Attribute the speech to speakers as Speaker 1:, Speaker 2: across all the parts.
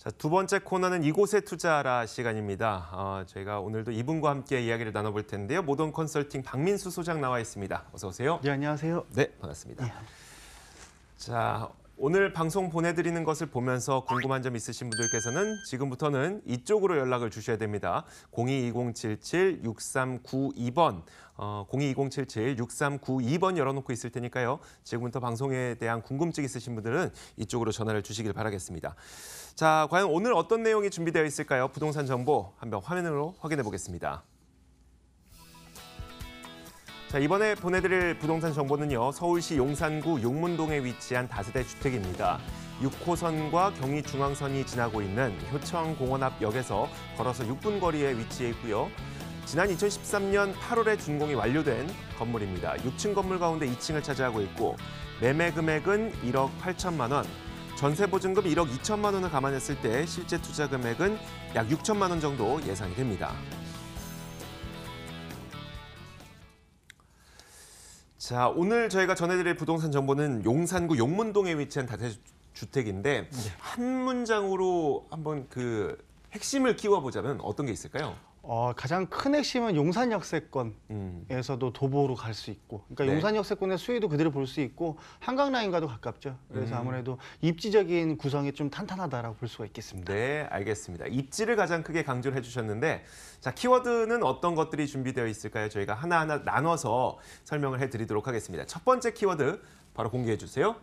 Speaker 1: 자, 두 번째 코너는 이곳에 투자하라 시간입니다. 저희가 오늘도 이분과 함께 이야기를 나눠볼 텐데요. 모던 컨설팅 박민수 소장 나와 있습니다. 어서 오세요.
Speaker 2: 네, 안녕하세요.
Speaker 1: 네, 반갑습니다.
Speaker 2: 네.
Speaker 1: 자, 오늘 방송 보내드리는 것을 보면서 궁금한 점 있으신 분들께서는 지금부터는 이쪽으로 연락을 주셔야 됩니다. 022077-6392번, 022077-6392번 열어놓고 있을 테니까요. 지금부터 방송에 대한 궁금증 있으신 분들은 이쪽으로 전화를 주시길 바라겠습니다. 자, 과연 오늘 어떤 내용이 준비되어 있을까요? 부동산 정보 한번 화면으로 확인해 보겠습니다. 자, 이번에 보내드릴 부동산 정보는요. 서울시 용산구 용문동에 위치한 다세대 주택입니다. 6호선과 경의중앙선이 지나고 있는 효창공원 앞 역에서 걸어서 6분 거리에 위치해 있고요. 지난 2013년 8월에 준공이 완료된 건물입니다. 6층 건물 가운데 2층을 차지하고 있고 매매 금액은 1억 8천만 원, 전세 보증금 1억 2천만 원을 감안했을 때 실제 투자 금액은 약 6천만 원 정도 예상이 됩니다. 자, 오늘 저희가 전해드릴 부동산 정보는 용산구 용문동에 위치한 다세대 주택인데 한 문장으로 한번 그 핵심을 키워보자면 어떤 게 있을까요?
Speaker 2: 가장 큰 핵심은 용산역세권에서도 도보로 갈 수 있고, 그러니까
Speaker 1: 네.
Speaker 2: 용산역세권의 수위도 그대로 볼 수 있고 한강라인과도 가깝죠. 그래서 아무래도 입지적인 구성이 좀 탄탄하다라고 볼 수가 있겠습니다.
Speaker 1: 네, 알겠습니다. 입지를 가장 크게 강조를 해주셨는데, 자, 키워드는 어떤 것들이 준비되어 있을까요? 저희가 하나하나 나눠서 설명을 해드리도록 하겠습니다. 첫 번째 키워드 바로 공개해 주세요.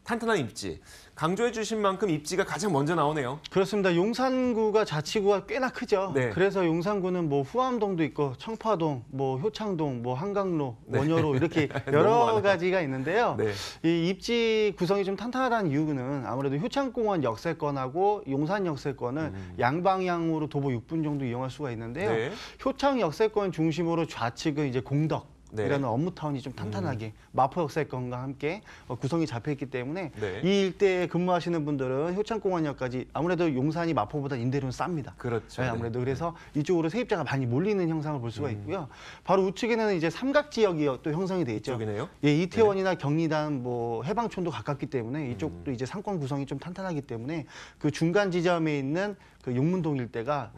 Speaker 1: 탄탄한 입지. 강조해 주신 만큼 입지가 가장 먼저 나오네요.
Speaker 2: 그렇습니다. 용산구가 자치구가 꽤나 크죠.
Speaker 1: 네.
Speaker 2: 그래서 용산구는 뭐 후암동도 있고 청파동, 뭐 효창동, 뭐 한강로, 원효로 이렇게 여러 가지가 있는데요.
Speaker 1: 네.
Speaker 2: 이 입지 구성이 좀 탄탄하다는 이유는 아무래도 효창공원 역세권하고 용산 역세권을 양방향으로 도보 6분 정도 이용할 수가 있는데요.
Speaker 1: 네.
Speaker 2: 효창 역세권 중심으로 좌측은 이제 공덕.
Speaker 1: 네.
Speaker 2: 이라는 업무타운이 좀 탄탄하게 마포 역세권과 함께 구성이 잡혀 있기 때문에
Speaker 1: 네.
Speaker 2: 이 일대에 근무하시는 분들은 효창공원역까지 아무래도 용산이 마포보다 임대료는 쌉니다.
Speaker 1: 그렇죠.
Speaker 2: 네, 아무래도 그래서 이쪽으로 세입자가 많이 몰리는 형상을 볼 수가 있고요. 바로 우측에는 이제 삼각 지역이 또 형성이 돼 있죠.
Speaker 1: 이쪽이네요.
Speaker 2: 예, 이태원이나 경리단, 뭐 해방촌도 가깝기 때문에 이쪽도 이제 상권 구성이 좀 탄탄하기 때문에 그 중간 지점에 있는 그 용문동 일대가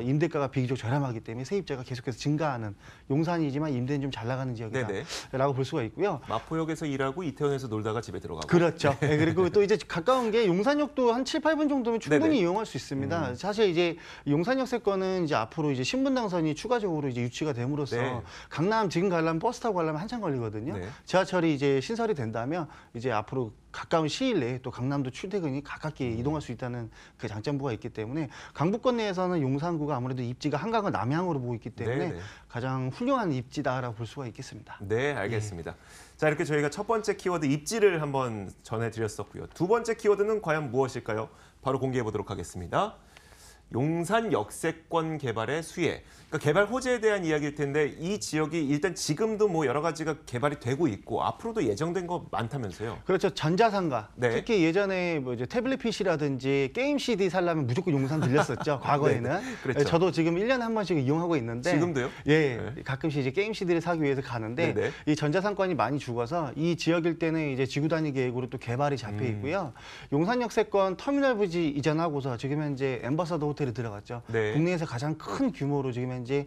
Speaker 2: 임대가가 비교적 저렴하기 때문에 세입자가 계속해서 증가하는 용산이지만 임대는 좀 잘 나가는 지역이다라고 볼 수가 있고요.
Speaker 1: 마포역에서 일하고 이태원에서 놀다가 집에 들어가고.
Speaker 2: 그렇죠. 네, 그리고 또 이제 가까운 게 용산역도 한 7, 8분 정도면 충분히
Speaker 1: 네네.
Speaker 2: 이용할 수 있습니다. 사실 이제 용산역세권은 이제 앞으로 이제 신분당선이 추가적으로 이제 유치가 됨으로써
Speaker 1: 네.
Speaker 2: 강남 지금 가려면 버스 타고 가려면 한참 걸리거든요.
Speaker 1: 네.
Speaker 2: 지하철이 이제 신설이 된다면 이제 앞으로 가까운 시일 내에 또 강남도 출퇴근이 가깝게 이동할 수 있다는 그 장점부가 있기 때문에 강북권 내에서는 용산구가 아무래도 입지가 한강을 남향으로 보고 있기 때문에
Speaker 1: 네네.
Speaker 2: 가장 훌륭한 입지다라고 볼 수가 있겠습니다.
Speaker 1: 네, 알겠습니다. 자, 이렇게 저희가 첫 번째 키워드 입지를 한번 전해드렸었고요. 두 번째 키워드는 과연 무엇일까요? 바로 공개해 보도록 하겠습니다. 용산 역세권 개발의 수혜. 그러니까 개발 호재에 대한 이야기일 텐데 이 지역이 일단 지금도 뭐 여러 가지가 개발이 되고 있고 앞으로도 예정된 거 많다면서요?
Speaker 2: 그렇죠. 전자상가.
Speaker 1: 네.
Speaker 2: 특히 예전에 뭐 이제 태블릿 PC라든지 게임 CD 살려면 무조건 용산 들렸었죠. 과거에는.
Speaker 1: 네, 그렇죠.
Speaker 2: 저도 지금 1년에 한 번씩 이용하고 있는데.
Speaker 1: 지금도요?
Speaker 2: 예.
Speaker 1: 네.
Speaker 2: 가끔씩 이제 게임 CD를 사기 위해서 가는데
Speaker 1: 네네.
Speaker 2: 이 전자상권이 많이 죽어서 이 지역 일대는 이제 지구 단위 계획으로 또 개발이 잡혀 있고요. 용산 역세권 터미널 부지 이전하고서 지금 현재 엠버서더 호텔에 들어갔죠.
Speaker 1: 네.
Speaker 2: 국내에서 가장 큰 규모로 지금 현재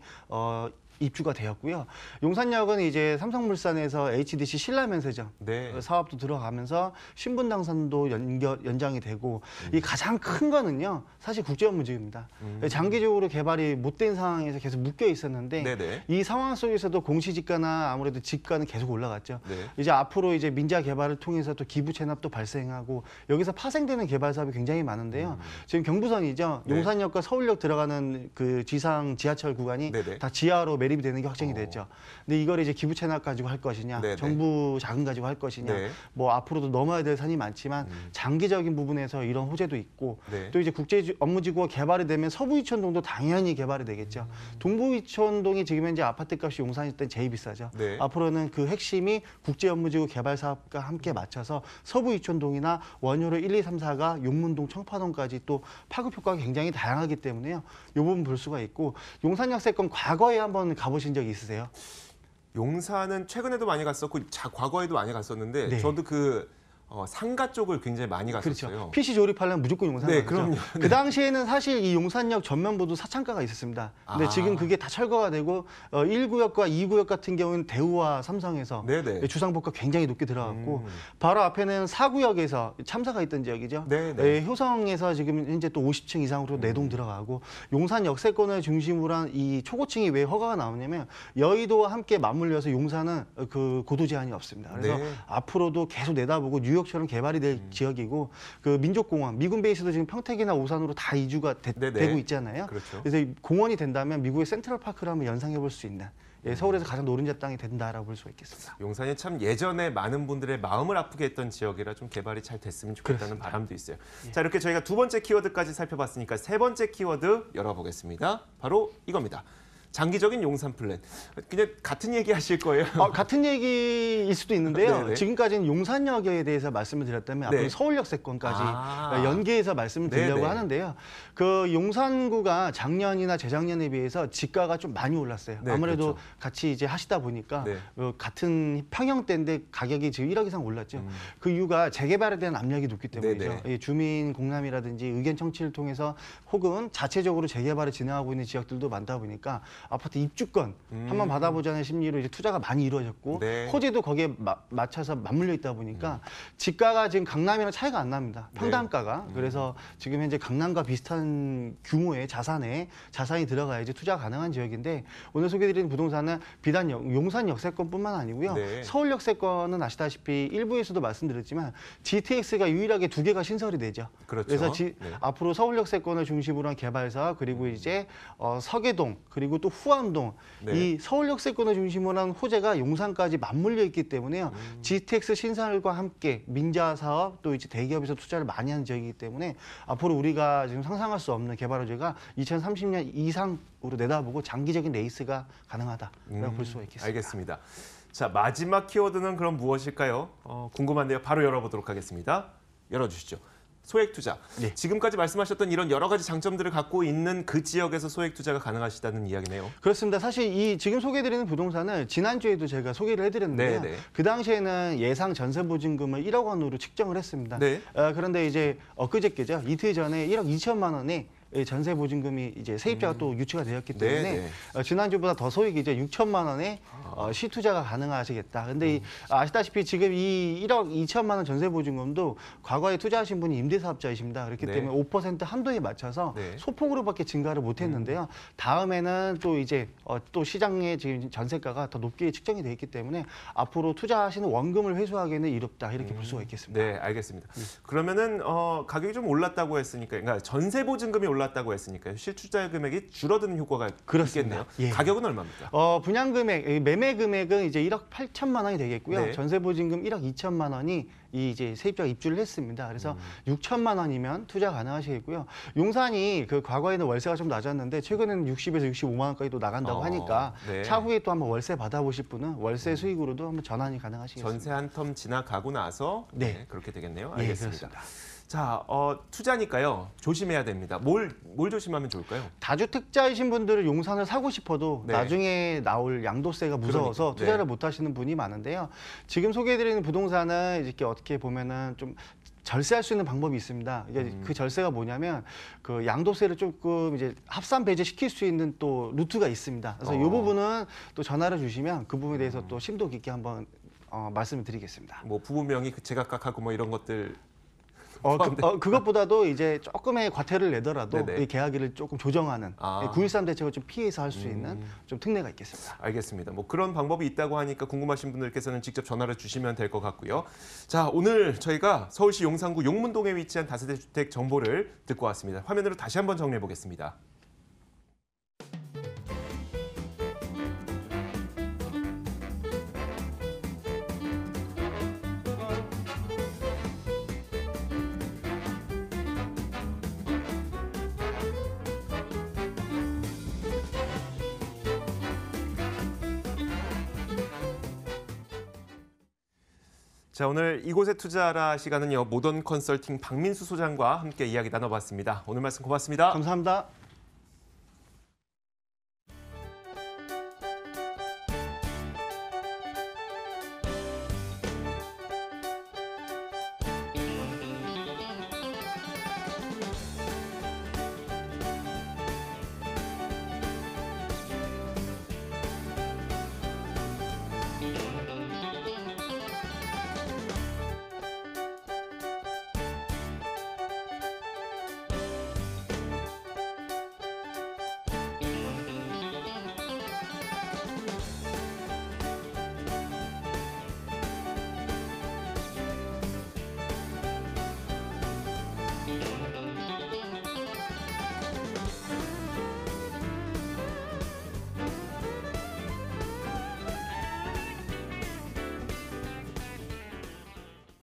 Speaker 2: 입주가 되었고요. 용산역은 이제 삼성물산에서 HDC 신라면세점
Speaker 1: 네.
Speaker 2: 사업도 들어가면서 신분당선도 연장이 되고 이 가장 큰 거는요. 사실 국제업무지구입니다. 장기적으로 개발이 못된 상황에서 계속 묶여 있었는데
Speaker 1: 네네.
Speaker 2: 이 상황 속에서도 공시지가나 아무래도 지가는 계속 올라갔죠.
Speaker 1: 네.
Speaker 2: 이제 앞으로 이제 민자 개발을 통해서 또 기부 체납도 발생하고 여기서 파생되는 개발 사업이 굉장히 많은데요. 지금 경부선이죠.
Speaker 1: 네.
Speaker 2: 용산역과 서울역 들어가는 그 지상 지하철 구간이
Speaker 1: 네네.
Speaker 2: 다 지하로 매립이 되는 게 확정이 됐죠. 근데 이걸 이제 기부 체납 가지고 할 것이냐,
Speaker 1: 네네.
Speaker 2: 정부 자금 가지고 할 것이냐,
Speaker 1: 네.
Speaker 2: 뭐 앞으로도 넘어야 될 산이 많지만 장기적인 부분에서 이런 호재도 있고
Speaker 1: 네.
Speaker 2: 또 이제 국제 업무지구가 개발이 되면 서부 이촌동도 당연히 개발이 되겠죠. 동부 이촌동이 지금 현재 아파트 값이 용산일 땐 제일 비싸죠.
Speaker 1: 네.
Speaker 2: 앞으로는 그 핵심이 국제 업무지구 개발 사업과 함께 맞춰서 서부 이촌동이나 원효로 1, 2, 3, 4가 용문동, 청파동까지 또 파급 효과가 굉장히 다양하기 때문에요. 이 부분 볼 수가 있고 용산역세권 과거에 한번 가보신 적 있으세요?
Speaker 1: 용산은 최근에도 많이 갔었고 과거에도 많이 갔었는데
Speaker 2: 네.
Speaker 1: 저도 그 상가 쪽을 굉장히 많이 갔었어요.
Speaker 2: 그렇죠. PC 조립하려면 무조건 용산
Speaker 1: 네,
Speaker 2: 가죠.
Speaker 1: 그럼요.
Speaker 2: 그 당시에는 사실 이 용산역 전면부도 사창가가 있었습니다. 근데 지금 그게 다 철거가 되고 1구역과 2구역 같은 경우는 대우와 삼성에서
Speaker 1: 네네.
Speaker 2: 주상복합 굉장히 높게 들어갔고 바로 앞에는 4구역에서 참사가 있던 지역이죠.
Speaker 1: 네네.
Speaker 2: 효성에서 지금 현재 또 50층 이상으로 4동 들어가고 용산 역세권을 중심으로 한 이 초고층이 왜 허가가 나오냐면 여의도와 함께 맞물려서 용산은 그 고도 제한이 없습니다. 그래서
Speaker 1: 네.
Speaker 2: 앞으로도 계속 내다보고 뉴욕처럼 개발이 될 지역이고 그 민족공원, 미군 베이스도 지금 평택이나 오산으로 다 이주가
Speaker 1: 네네.
Speaker 2: 되고 있잖아요.
Speaker 1: 그렇죠.
Speaker 2: 그래서 이 공원이 된다면 미국의 센트럴파크를 한번 연상해 볼 수 있는 서울에서 가장 노른자 땅이 된다라고 볼 수가 있겠습니다.
Speaker 1: 용산이 참 예전에 많은 분들의 마음을 아프게 했던 지역이라 좀 개발이 잘 됐으면 좋겠다는 바람도 있어요. 자, 이렇게 저희가 두 번째 키워드까지 살펴봤으니까 세 번째 키워드 열어보겠습니다. 바로 이겁니다. 장기적인 용산 플랜. 그냥 같은 얘기 하실 거예요?
Speaker 2: 같은 얘기일 수도 있는데요.
Speaker 1: 네네.
Speaker 2: 지금까지는 용산역에 대해서 말씀을 드렸다면 앞으로
Speaker 1: 네.
Speaker 2: 서울역세권까지 연계해서 말씀을 드리려고
Speaker 1: 네네.
Speaker 2: 하는데요. 그 용산구가 작년이나 재작년에 비해서 지가가 좀 많이 올랐어요.
Speaker 1: 네,
Speaker 2: 아무래도
Speaker 1: 그렇죠.
Speaker 2: 같이 이제 하시다 보니까
Speaker 1: 네.
Speaker 2: 같은 평형대인데 가격이 지금 1억 이상 올랐죠. 그 이유가 재개발에 대한 압력이 높기 때문이죠.
Speaker 1: 네네.
Speaker 2: 이 주민 공람이라든지 의견 청취를 통해서 혹은 자체적으로 재개발을 진행하고 있는 지역들도 많다 보니까 아파트 입주권 한번 받아보자는 심리로 이제 투자가 많이 이루어졌고
Speaker 1: 네.
Speaker 2: 호재도 거기에 맞춰서 맞물려 있다 보니까 지가가 지금 강남이랑 차이가 안 납니다. 평당가가. 그래서 지금 현재 강남과 비슷한 규모의 자산이 들어가야지 투자가 가능한 지역인데 오늘 소개드리는 부동산은 비단 용산 역세권뿐만 아니고요.
Speaker 1: 네.
Speaker 2: 서울 역세권은 아시다시피 일부에서도 말씀드렸지만 GTX가 유일하게 2개가 신설이 되죠.
Speaker 1: 그렇죠.
Speaker 2: 그래서
Speaker 1: 네.
Speaker 2: 앞으로 서울 역세권을 중심으로 한 개발사 그리고 이제 서계동 그리고 또 후암동
Speaker 1: 네.
Speaker 2: 이 서울 역세권을 중심으로 한 호재가 용산까지 맞물려 있기 때문에요. GTX 신설과 함께 민자 사업 또 이제 대기업에서 투자를 많이 하는 지역이기 때문에 앞으로 우리가 지금 상상할 수 없는 개발 호재가 2030년 이상으로 내다보고 장기적인 레이스가 가능하다라고 볼 수가 있겠습니다.
Speaker 1: 알겠습니다. 자, 마지막 키워드는 그럼 무엇일까요? 궁금한데요. 바로 열어보도록 하겠습니다. 열어주시죠. 소액 투자.
Speaker 2: 네.
Speaker 1: 지금까지 말씀하셨던 이런 여러 가지 장점들을 갖고 있는 그 지역에서 소액 투자가 가능하시다는 이야기네요.
Speaker 2: 그렇습니다. 사실 이 지금 소개해드리는 부동산을 지난주에도 제가 소개를 해드렸는데요.
Speaker 1: 네네.
Speaker 2: 그 당시에는 예상 전세 보증금을 1억 원으로 측정을 했습니다.
Speaker 1: 네.
Speaker 2: 그런데 이제 엊그저께죠. 이틀 전에 1억 2천만 원이 전세 보증금이 이제 세입자가 또 유치가 되었기 때문에
Speaker 1: 네네.
Speaker 2: 지난주보다 더 소액 이제 6천만 원의 시투자가 가능하시겠다. 근데 아시다시피 지금 이 1억 2천만 원 전세 보증금도 과거에 투자하신 분이 임대사업자이십니다. 그렇기
Speaker 1: 네.
Speaker 2: 때문에 5% 한도에 맞춰서
Speaker 1: 네.
Speaker 2: 소폭으로밖에 증가를 못했는데요. 다음에는 또 이제 또 시장의 지금 전세가가 더 높게 측정이 돼 있기 때문에 앞으로 투자하시는 원금을 회수하기에는 이롭다 이렇게 볼 수가 있겠습니다.
Speaker 1: 네, 알겠습니다. 그러면은 가격이 좀 올랐다고 했으니까, 그러니까 전세 보증금이 올랐다고 했으니까 실투자 금액이 줄어드는 효과가
Speaker 2: 그렇습니다.
Speaker 1: 있겠네요.
Speaker 2: 예.
Speaker 1: 가격은 얼마입니까?
Speaker 2: 분양 금액, 매매 금액은 이제 1억 8천만 원이 되겠고요.
Speaker 1: 네.
Speaker 2: 전세 보증금 1억 2천만 원이 이제 세입자가 입주를 했습니다. 그래서 6천만 원이면 투자 가능하시겠고요. 용산이 그 과거에는 월세가 좀 낮았는데 최근에는 60에서 65만 원까지도 나간다고 하니까
Speaker 1: 네.
Speaker 2: 차후에 또 한번 월세 받아보실 분은 월세 수익으로도 한번 전환이 가능하시겠습니다.
Speaker 1: 전세 한 텀 지나가고 나서
Speaker 2: 네.
Speaker 1: 그렇게 되겠네요.
Speaker 2: 예,
Speaker 1: 알겠습니다.
Speaker 2: 그렇습니다.
Speaker 1: 자, 투자니까요. 조심해야 됩니다. 뭘 조심하면 좋을까요?
Speaker 2: 다주택자이신 분들은 용산을 사고 싶어도
Speaker 1: 네.
Speaker 2: 나중에 나올 양도세가 무서워서
Speaker 1: 그러니까,
Speaker 2: 투자를
Speaker 1: 네.
Speaker 2: 못 하시는 분이 많은데요. 지금 소개해드리는 부동산은 이렇게 어떻게 보면은 좀 절세할 수 있는 방법이 있습니다. 이게 그 절세가 뭐냐면 그 양도세를 조금 이제 합산 배제시킬 수 있는 또 루트가 있습니다. 그래서 이 부분은 또 전화를 주시면 그 부분에 대해서 또 심도 깊게 한번 말씀을 드리겠습니다.
Speaker 1: 뭐 부부명의 제각각하고 뭐 이런 것들.
Speaker 2: 그것보다도 이제 조금의 과태료를 내더라도
Speaker 1: 네네.
Speaker 2: 이 계약일을 조금 조정하는 9.13 대책을 좀 피해서 할 수 있는 좀 특례가 있겠습니다.
Speaker 1: 알겠습니다. 뭐 그런 방법이 있다고 하니까 궁금하신 분들께서는 직접 전화를 주시면 될 것 같고요. 자, 오늘 저희가 서울시 용산구 용문동에 위치한 다세대 주택 정보를 듣고 왔습니다. 화면으로 다시 한번 정리해 보겠습니다. 자, 오늘 이곳에 투자하라 시간은요. 모던 컨설팅 박민수 소장과 함께 이야기 나눠봤습니다. 오늘 말씀 고맙습니다.
Speaker 2: 감사합니다.